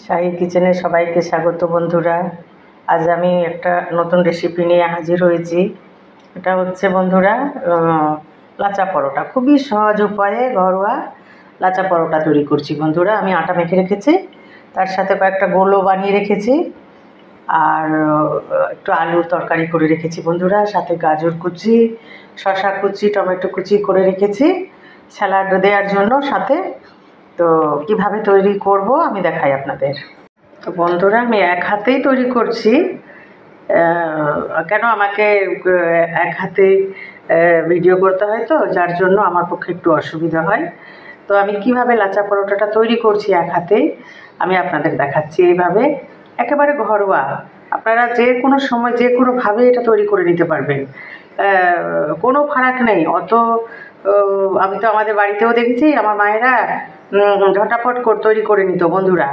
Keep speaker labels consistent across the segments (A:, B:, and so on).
A: শাহী কিচেনে সবাইকে স্বাগত বন্ধুরা। আজ আমি একটা নতুন রেসিপি নিয়ে হাজির হয়েছি। এটা হচ্ছে বন্ধুরা লাচা পরোটা। খুবই সহজ উপায়ে ঘরোয়া লাচা পরোটা তৈরি করছি বন্ধুরা। আমি আটা মেখে রেখেছি, তার সাথে কয়েকটা গোলও বানিয়ে রেখেছি, আর একটু আলুর তরকারি করে রেখেছি বন্ধুরা। সাথে গাজর কুচি, শসা কুচি, টমেটো কুচি করে রেখেছি স্যালাড দেওয়ার জন্য সাথে। তো কিভাবে তৈরি করব আমি দেখাই আপনাদের। তো বন্ধুরা, আমি এক হাতেই তৈরি করছি। কেন আমাকে এক হাতে ভিডিও করতে হয়, তো যার জন্য আমার পক্ষে একটু অসুবিধা হয়। তো আমি কিভাবে লাচা পরোটাটা তৈরি করছি এক হাতেই আমি আপনাদের দেখাচ্ছি। এইভাবে একেবারে ঘরোয়া, আপনারা যে কোনো সময় যে কোনোভাবে এটা তৈরি করে নিতে পারবেন, কোনো ফারাক নেই অত। আমি তো আমাদের বাড়িতেও দেখেছি আমার মায়েরা ঝটাপট তৈরি করে নিত বন্ধুরা।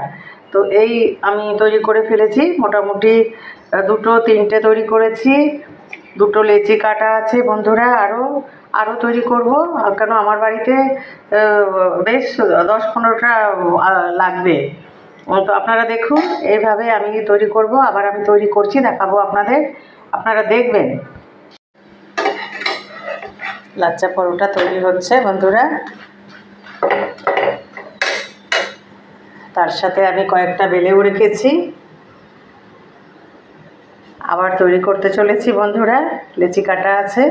A: তো এই আমি তৈরি করে ফেলেছি মোটামুটি দুটো তিনটে তৈরি করেছি, দুটো লেচি কাটা আছে বন্ধুরা। আরও তৈরি করব, কেন আমার বাড়িতে বেশ 10-15টা লাগবে। তো আপনারা দেখুন, এইভাবে আমি তৈরি করব। আবার আমি তৈরি করছি, দেখাবো আপনাদের, আপনারা দেখবেন। লাচ্চা পরোটা তৈরি হচ্ছে বন্ধুরা। তার সাথে আমি কয়েকটা বেলেও রেখেছি, আবার তৈরি করতে চলেছি বন্ধুরা। লেচি কাটা আছে,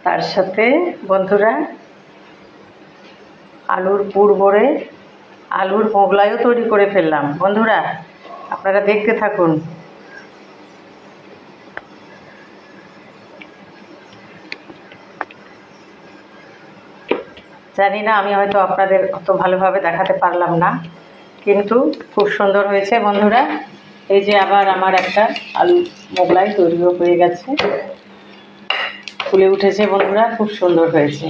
A: তার সাথে বন্ধুরা আলুর পুর ভরে আলুর মোগলাইও তৈরি করে ফেললাম বন্ধুরা। আপনারা দেখতে থাকুন। জানি না, আমি হয়তো আপনাদের অত ভালোভাবে দেখাতে পারলাম না, কিন্তু খুব সুন্দর হয়েছে বন্ধুরা। এই যে আবার আমার একটা আলু মোগলাই তৈরিও হয়ে গেছে, ফুলে উঠেছে বন্ধুরা, খুব সুন্দর হয়েছে,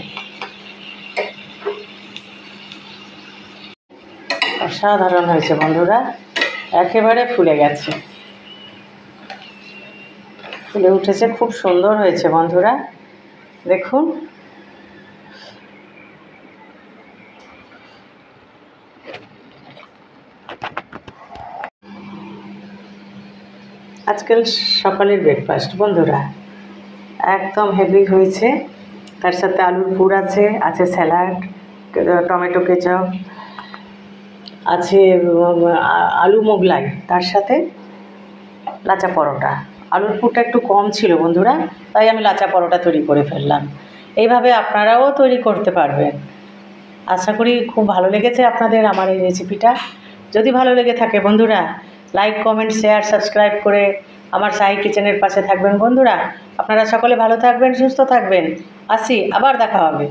A: অসাধারণ হয়েছে বন্ধুরা। একেবারে ফুলে গেছে, ফুলে উঠেছে, খুব সুন্দর হয়েছে বন্ধুরা। দেখুন, আজকাল সকালের ব্রেকফাস্ট বন্ধুরা একদম হেভি হয়েছে। তার সাথে আলুর পুর আছে, আছে স্যালাড, টমেটো কেচাপ আছে, আলু মোগলাই, তার সাথে লাচা পরোটা। আলুর পুরটা একটু কম ছিল বন্ধুরা, তাই আমি লাচা পরোটা তৈরি করে ফেললাম। এইভাবে আপনারাও তৈরি করতে পারবেন। আশা করি খুব ভালো লেগেছে আপনাদের আমার এই রেসিপিটা। যদি ভালো লেগে থাকে বন্ধুরা, লাইক, কমেন্ট, শেয়ার, সাবস্ক্রাইব করে আমার শাহী কিচেনের পাশে থাকবেন বন্ধুরা। আপনারা সকলে ভালো থাকবেন, সুস্থ থাকবেন। আসি, আবার দেখা হবে।